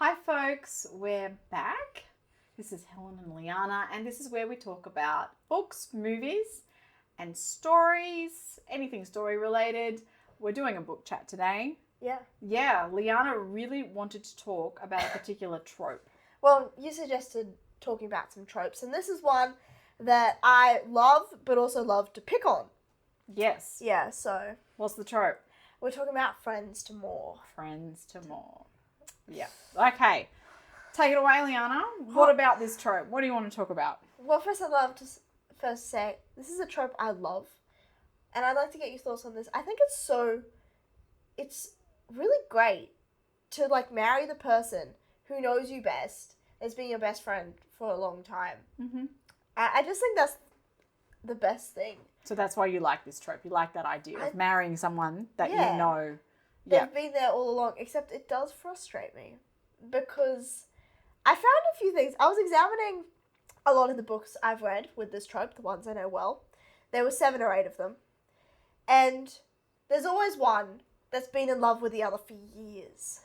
Hi folks, we're back. This is Helen and Liana, and this is where we talk about books, movies, and stories, anything story related. We're doing a book chat today. Yeah. Yeah, Liana really wanted to talk about a particular trope. Well, you suggested talking about some tropes, and this is one that I love, but also love to pick on. Yes. Yeah, so What's the trope? we're talking about friends to more. Friends to more. Yeah. Okay. Take it away, Liana. What about this trope? What do you want to talk about? Well, first I'd love to first say, this is a trope I love, and I'd like to get your thoughts on this. I think it's really great to, marry the person who knows you best, has been your best friend for a long time. Mm-hmm. I just think that's the best thing. So that's why you like this trope. You like that idea of marrying someone that you know. They've been there all along, except it does frustrate me because I found a few things. I was examining a lot of the books I've read with this trope, the ones I know well. There were 7 or 8 of them. And there's always one that's been in love with the other for years.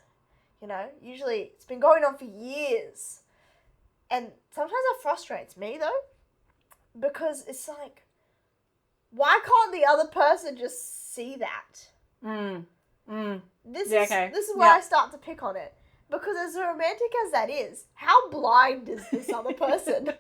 You know, usually it's been going on for years. And sometimes it frustrates me, though, because it's like, why can't the other person just see that? This is where I start to pick on it. Because as romantic as that is, how blind is this other person?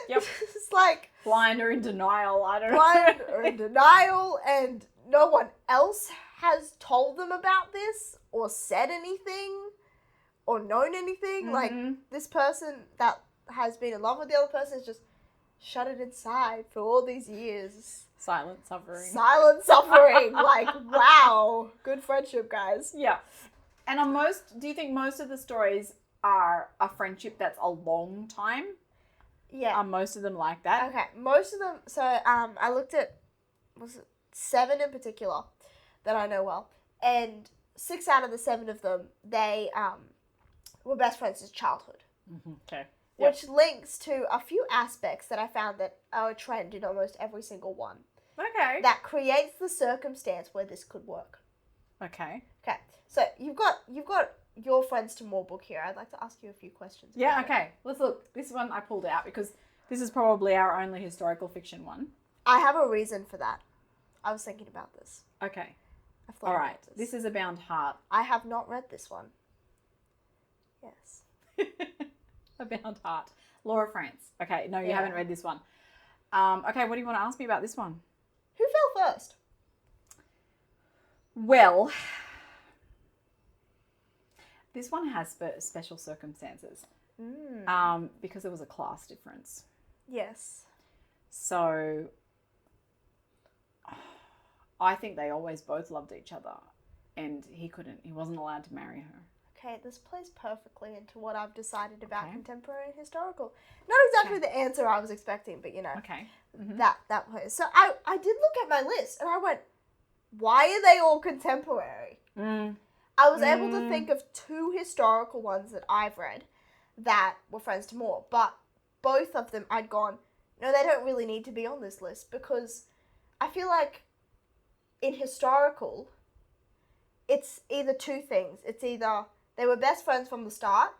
Yep. It's like... blind or in denial, I don't know. Blind or in denial, and no one else has told them about this, or said anything, or known anything. Mm-hmm. Like, this person that has been in love with the other person has just shut it inside for all these years. Silent suffering. Like, wow. Good friendship, guys. Yeah. And do you think most of the stories are a friendship that's a long time? Yeah. Are most of them like that? Okay. Most of them, so I looked at, was it 7 in particular that I know well. And 6 out of the 7 of them, they were best friends since childhood. Mm-hmm. Okay. Yep. Which links to a few aspects that I found that are a trend in almost every single one. Okay. That creates the circumstance where this could work. Okay. Okay. So you've got your Friends to More book here. I'd like to ask you a few questions. Yeah, okay. Let's look. This one I pulled out because this is probably our only historical fiction one. I have a reason for that. I was thinking about this. Okay. I've thought All about right. This is A Bound Heart. I have not read this one. Yes. A Bound Heart. Laura France. Okay, no, you haven't read this one. Okay, what do you want to ask me about this one? Who fell first? Well, this one has special circumstances because there was a class difference. Yes. So I think they always both loved each other and he wasn't allowed to marry her. Okay, this plays perfectly into what I've decided about contemporary and historical. Not exactly the answer I was expecting, but you know. Okay. Mm-hmm. That plays. So I did look at my list and I went, why are they all contemporary? I was able to think of 2 historical ones that I've read that were Friends to More, but both of them I'd gone, no, they don't really need to be on this list because I feel like in historical, it's either 2 things. It's either they were best friends from the start,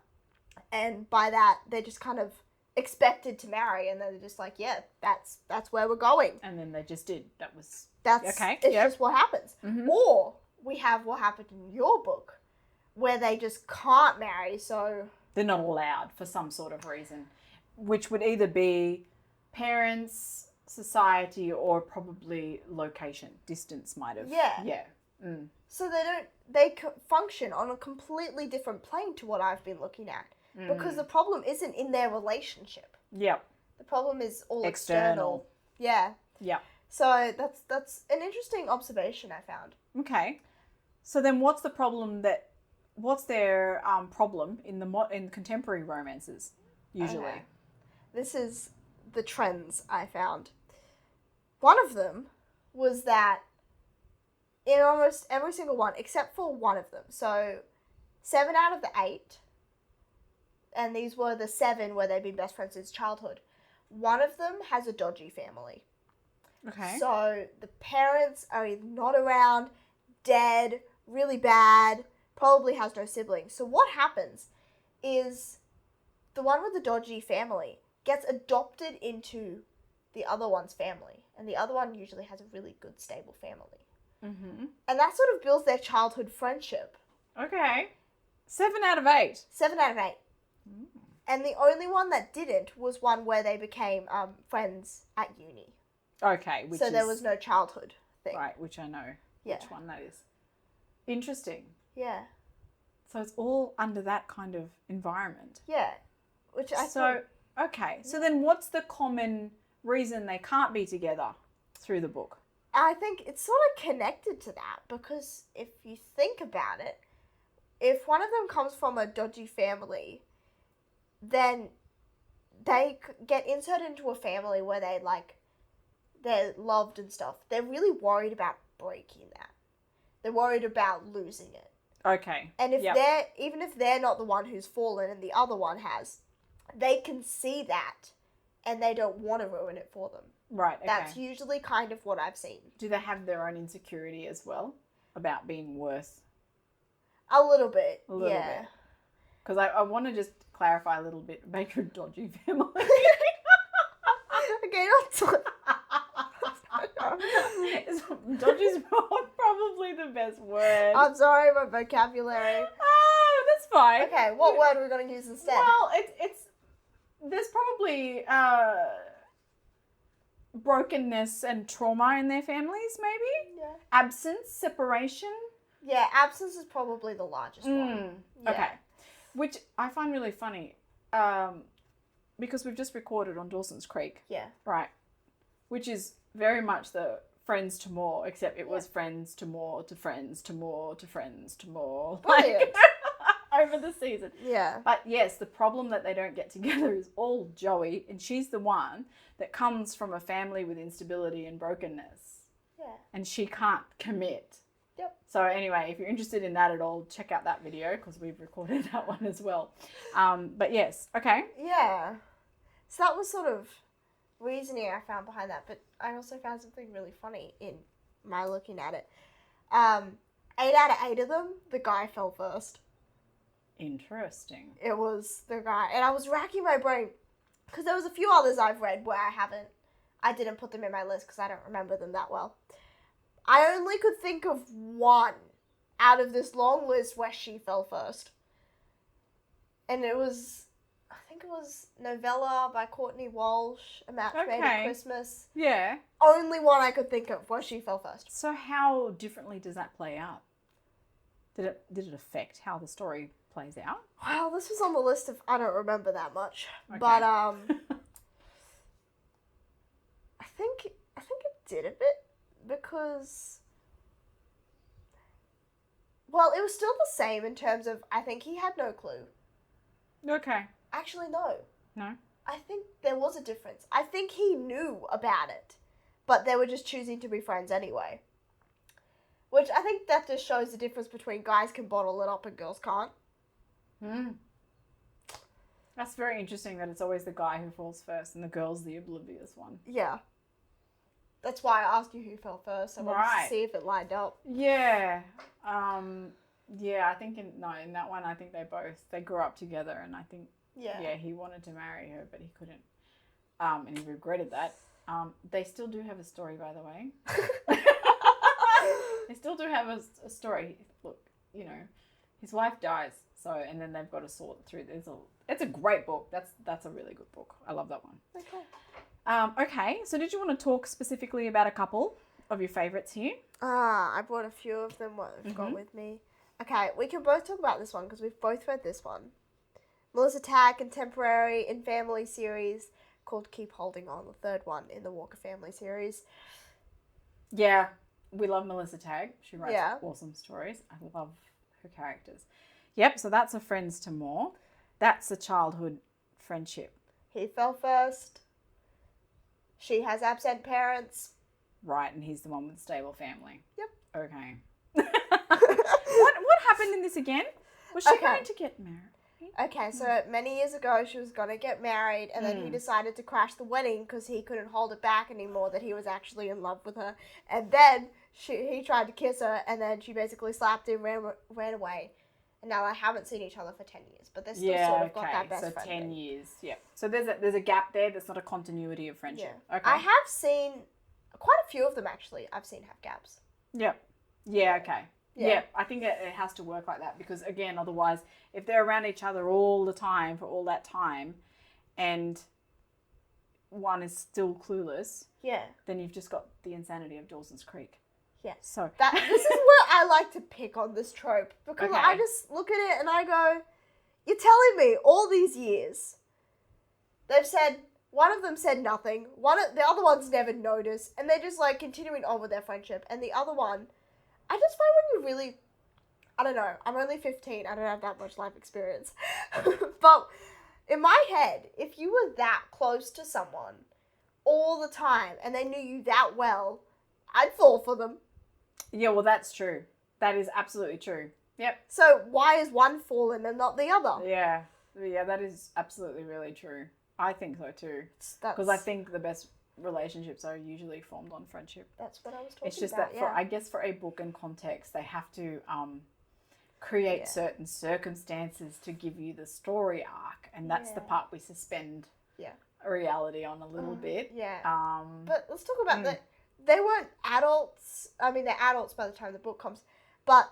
and by that, they're just kind of expected to marry, and they're just like, yeah, that's where we're going. And then they just did. That's okay. It's just what happens. Mm-hmm. Or we have what happened in your book, where they just can't marry, so they're not allowed for some sort of reason, which would either be parents, society, or probably location. Distance might have. Yeah. So they function on a completely different plane to what I've been looking at. Because the problem isn't in their relationship. Yep. The problem is all external. Yeah. Yeah. So that's an interesting observation I found. Okay. So then what's the problem what's their problem in contemporary romances usually? Okay. This is the trends I found. One of them was that in almost every single one, except for one of them, so 7 out of the 8, and these were the 7 where they've been best friends since childhood, one of them has a dodgy family. Okay. So the parents are either not around, dead, really bad. probably has no siblings. So what happens is the one with the dodgy family gets adopted into the other one's family. And the other one usually has a really good, stable family. Mm-hmm. And that sort of builds their childhood friendship. Okay. 7 out of 8. 7 out of 8. Mm. And the only one that didn't was one where they became friends at uni. Okay. So there was no childhood thing. Right, which I know which one that is. Interesting. Yeah. So it's all under that kind of environment. Yeah. Which I So, okay. So then what's the common reason they can't be together through the book? I think it's sort of connected to that because if you think about it, if one of them comes from a dodgy family, then they get inserted into a family where they're loved and stuff. They're really worried about breaking that. They're worried about losing it. Okay. And if even if they're not the one who's fallen and the other one has, they can see that and they don't want to ruin it for them. Right, okay. That's usually kind of what I've seen. Do they have their own insecurity as well about being worth? A little bit, A little yeah. bit. Because I want to just clarify a little bit about your dodgy family. Okay, not Dodgy's probably the best word. I'm sorry, my vocabulary. Oh, that's fine. Okay, what word are we going to use instead? Well, it's there's probably brokenness and trauma in their families, maybe? Yeah. Absence, separation. Yeah, absence is probably the largest one. Yeah. Okay. Which I find really funny because we've just recorded on Dawson's Creek. Yeah. Right. Which is very much the friends to more, except it was friends to more to friends to more to friends to more. Brilliant. Over the season. Yeah. But yes, the problem that they don't get together is all Joey, and she's the one that comes from a family with instability and brokenness. Yeah. And she can't commit. Yep. So anyway, if you're interested in that at all, check out that video because we've recorded that one as well. But yes, okay. Yeah. So that was sort of reasoning I found behind that, but I also found something really funny in my looking at it. 8 out of 8 of them, the guy fell first. Interesting. It was the guy, and I was racking my brain because there was a few others I've read where I didn't put them in my list because I don't remember them that well. I only could think of one out of this long list where she fell first. And I think it was Novella by Courtney Walsh, A Match Made at Christmas. Yeah. Only one I could think of where she fell first. So how differently does that play out? Did it affect how the story plays out? Well, this was on the list of I don't remember that much. Okay. But I think it did a bit because well, it was still the same in terms of I think he had no clue. Okay. Actually, no. No? I think there was a difference. I think he knew about it, but they were just choosing to be friends anyway. Which I think that just shows the difference between guys can bottle it up and girls can't. That's very interesting that it's always the guy who falls first and the girl's the oblivious one. Yeah. That's why I asked you who fell first. I wanted to see if it lined up. Yeah. Yeah, I think in that one, I think they grew up together, and I think he wanted to marry her, but he couldn't. And he regretted that. They still do have a story, by the way. They still do have a story. Look, his wife dies, and then they've got to sort through. It's a great book. That's a really good book. I love that one. Okay. Okay, so did you want to talk specifically about a couple of your favourites here? I brought a few of them. What I've got with me. Okay, we can both talk about this one because we've both read this one. Melissa Tagg, contemporary in family series called Keep Holding On, the third one in the Walker family series. Yeah, we love Melissa Tagg. She writes awesome stories. I love her characters. Yep, so that's a friends to more. That's a childhood friendship. He fell first. She has absent parents. Right, and he's the one with a stable family. Yep. Okay. What happened in this again? Was she going to get married? Okay, so many years ago she was going to get married, and then he decided to crash the wedding because he couldn't hold it back anymore that he was actually in love with her. And then he tried to kiss her, and then she basically slapped him, ran away. and now they haven't seen each other for 10 years, but they're still sort of got that best so friend 10 thing. years, yeah. So there's a gap there. There's not a continuity of friendship. Yeah. Okay. I have seen quite a few of them actually. I've seen have gaps. Yep. Yeah, okay. Yeah. Yeah, I think it has to work like that because, again, otherwise, if they're around each other all the time for all that time and one is still clueless, Yeah. then you've just got the insanity of Dawson's Creek. Yeah. So This is where I like to pick on this trope because Okay. I just look at it and I go, you're telling me all these years they've said, one of them said nothing, the other one's never noticed, and they're just like continuing on with their friendship, and the other one, I just find when you really, I don't know, I'm only 15, I don't have that much life experience, but in my head, if you were that close to someone all the time and they knew you that well, I'd fall for them. yeah, well, that's true. That is absolutely true. Yep. So why is one fallen and not the other? Yeah. Yeah, that is absolutely really true. I think so too. Because I think the best relationships are usually formed on friendship. That's what I was talking about. It's just that I guess for a book and context, they have to create certain circumstances to give you the story arc, and that's the part we suspend reality on a little bit. Yeah. Um, but let's talk about that. They weren't adults. I mean, they're adults by the time the book comes, but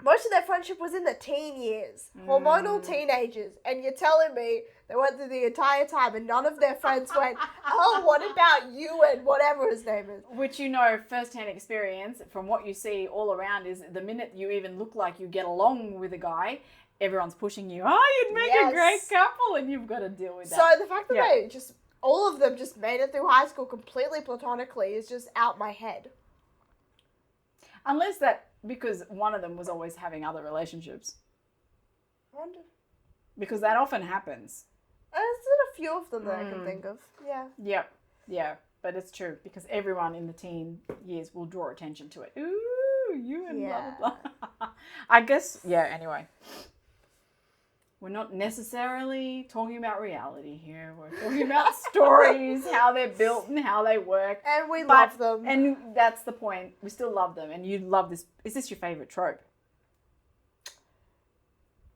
most of their friendship was in the teen years, hormonal teenagers, and you're telling me they went through the entire time and none of their friends went, oh, what about you and whatever his name is? Which, you know, first-hand experience from what you see all around is the minute you even look like you get along with a guy, everyone's pushing you, oh, you'd make a great couple, and you've got to deal with that. So the fact that they just, all of them just made it through high school completely platonically is just out my head. Unless that, because one of them was always having other relationships. I wonder. Because that often happens. There's a few of them that I can think of. Yeah. Yep. Yeah. But it's true because everyone in the teen years will draw attention to it. Ooh, you and blah, blah, blah. I guess, anyway. We're not necessarily talking about reality here. We're talking about stories, how they're built and how they work. And we love them. And that's the point. We still love them. And you love this. Is this your favourite trope?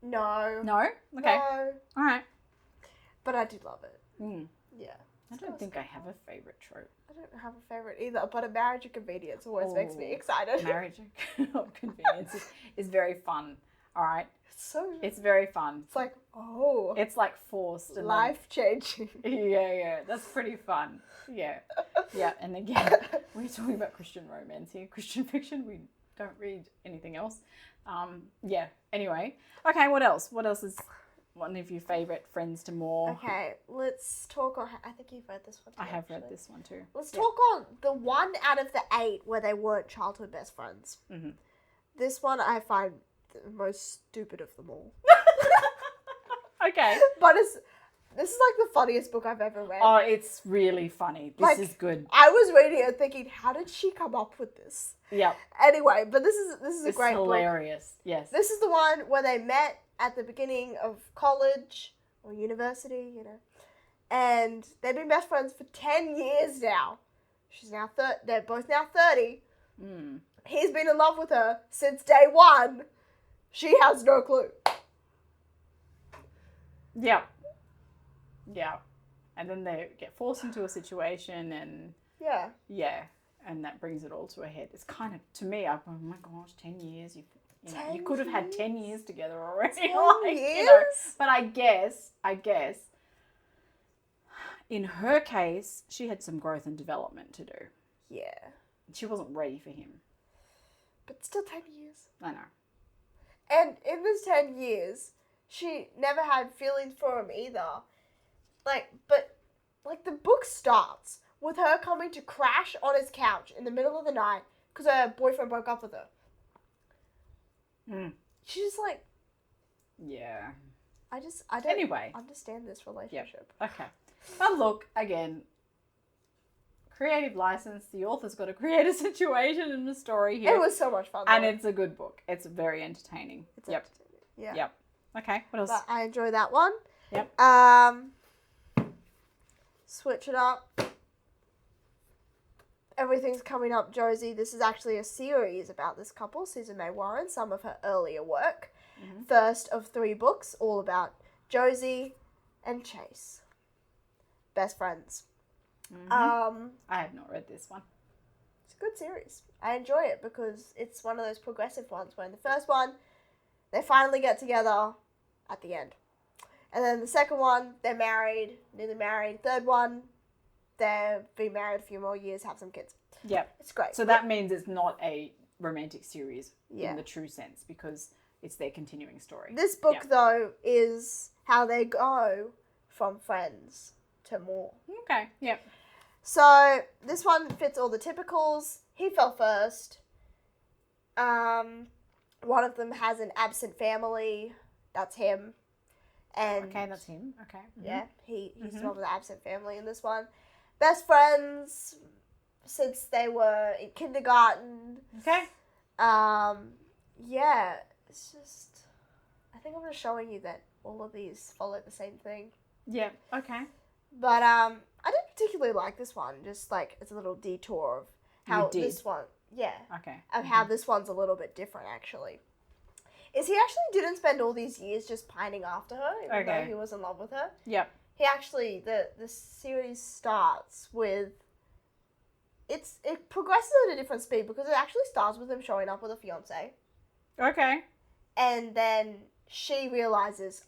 No. No? Okay. No. All right. But I do love it. Yeah. I don't think I have a favourite trope. I don't have a favourite either, but a marriage of convenience always makes me excited. Marriage of convenience is very fun. All right. It's very fun. It's like, oh. It's like forced. And life changing. Yeah. That's pretty fun. Yeah. Yeah. And again, we're talking about Christian romance here. Christian fiction. We don't read anything else. Yeah. Anyway. Okay. What else? What else is one of your favourite friends to more? Okay. Let's talk on. I think you've read this one too. I have read this one too. Let's talk on the one out of the 8 where they weren't childhood best friends. Mm-hmm. This one I find the most stupid of them all. Okay. But this is like the funniest book I've ever read. Oh, it's really funny. This is good. I was reading it thinking, how did she come up with this? Yep. Anyway, but this is a great book. Hilarious. Yes. This is the one where they met at the beginning of college or university, and they've been best friends for 10 years now. She's now they're both now 30. He's been in love with her since day one. She has no clue. Yeah. Yeah. And then they get forced into a situation and and that brings it all to a head. It's kind of, to me, I'm, oh my gosh, 10 years. You could have had 10 years together already. 10 years? But I guess, in her case, she had some growth and development to do. Yeah. She wasn't ready for him. But still 10 years. I know. And in this 10 years, she never had feelings for him either. But the book starts with her coming to crash on his couch in the middle of the night because her boyfriend broke up with her. She's just like... Yeah. I don't understand this relationship. Yep. Okay. But look, again, creative license. The author's got to create a situation and a story here. It was so much fun. And it's a good book. It's very entertaining. It's entertaining. Yeah. Yep. Okay, what else? But I enjoy that one. Yep. Switch it up. Everything's Coming Up, Josie. This is actually a series about this couple, Susan May Warren, some of her earlier work. First of 3 books, all about Josie and Chase. Best friends. I have not read this one. It's a good series. I enjoy it because it's one of those progressive ones where in the first one, they finally get together at the end. And then the second one, they're married, newly married. Third one, they've been married a few more years, have some kids. Yep. It's great. So that means it's not a romantic series in the true sense because it's their continuing story. This book, though, is how they go from friends to more. Okay, yep. So this one fits all the typicals. He fell first. One of them has an absent family. That's him. And okay, that's him. Okay. Yeah, he's the one with the absent family in this one. Best friends since they were in kindergarten. Okay. Yeah, it's just, I think I'm just showing you that all of these follow the same thing. Yeah, okay. But I didn't particularly like this one. Just like it's a little detour of how this one, okay, of how this one's a little bit different actually. Is he actually didn't spend all these years just pining after her, even though he was in love with her. Yep. He actually the series starts with. It progresses at a different speed because it actually starts with him showing up with a fiance. Okay. And then she realizes,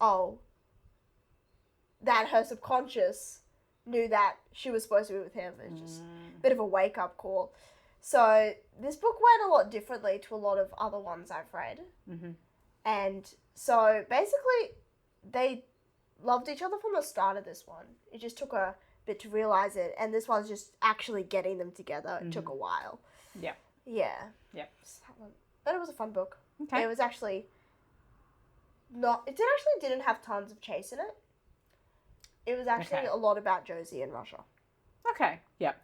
that her subconscious knew that she was supposed to be with him. It's just a bit of a wake-up call. So this book went a lot differently to a lot of other ones I've read. Mm-hmm. And so basically they loved each other from the start of this one. It just took a bit to realize it. And this one's just actually getting them together. It took a while. Yeah. Yeah. Yeah. But it was a fun book. Okay. It was actually didn't have tons of Chase in it. It was actually a lot about Josie and Russia. Okay. Yep.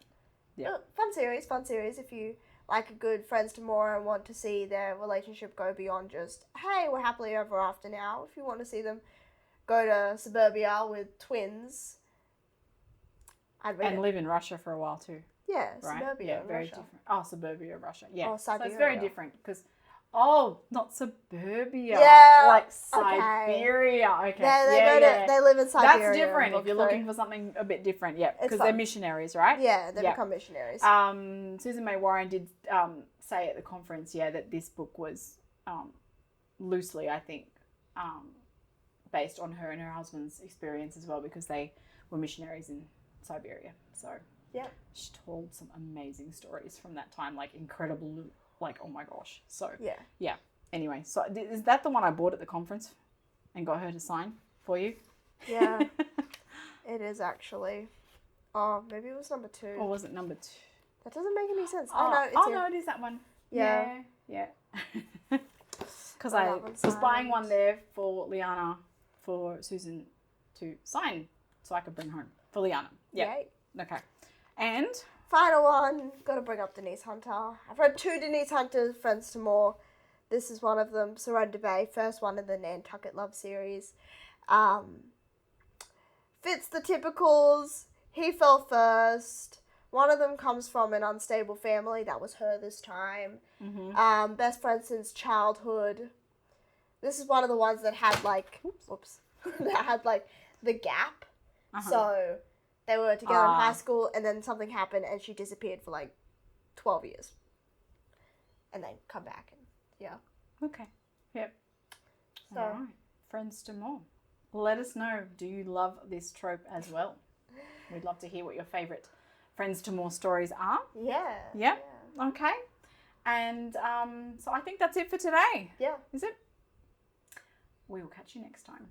Fun series if you like a good friends to more and want to see their relationship go beyond just, hey, we're happily ever after now. If you want to see them go to suburbia with twins, I'd read it. And live in Russia for a while too. Yeah, right? suburbia, very Russia. different. Oh, suburbia, Russia. Yeah. Oh, Siberia. So it's very different because, not suburbia. Yeah. Like Siberia. Okay. They live in Siberia. That's different if you're looking for something a bit different. Yeah, because they're missionaries, right? Yeah, they become missionaries. Susan May Warren did say at the conference, that this book was loosely, I think, based on her and her husband's experience as well because they were missionaries in Siberia. So yeah, she told some amazing stories from that time, like incredible, like oh my gosh. So yeah. Anyway, so is that the one I bought at the conference and got her to sign for you? Yeah, it is actually. Oh, maybe it was number 2. Or was it number 2? That doesn't make any sense. No, it is that one. Yeah. Because I was buying one there for Liana, for Susan to sign so I could bring home for Liana. Yeah. Yay. Okay. And final one, got to bring up Denise Hunter. I've read 2 Denise Hunter Friends to More. This is one of them, Surrender Bay, first one in the Nantucket Love series. Fits the typicals. He fell first. One of them comes from an unstable family. That was her this time. Mm-hmm. Best friend since childhood. This is one of the ones that had that had the gap. Uh-huh. So they were together in high school and then something happened and she disappeared for 12 years. And then come back and Okay. Yep. So all right. Friends to More. Let us know, do you love this trope as well? We'd love to hear what your favourite Friends to More stories are. Yeah. Yep. Yeah. Okay. And so I think that's it for today. Yeah. Is it? We will catch you next time.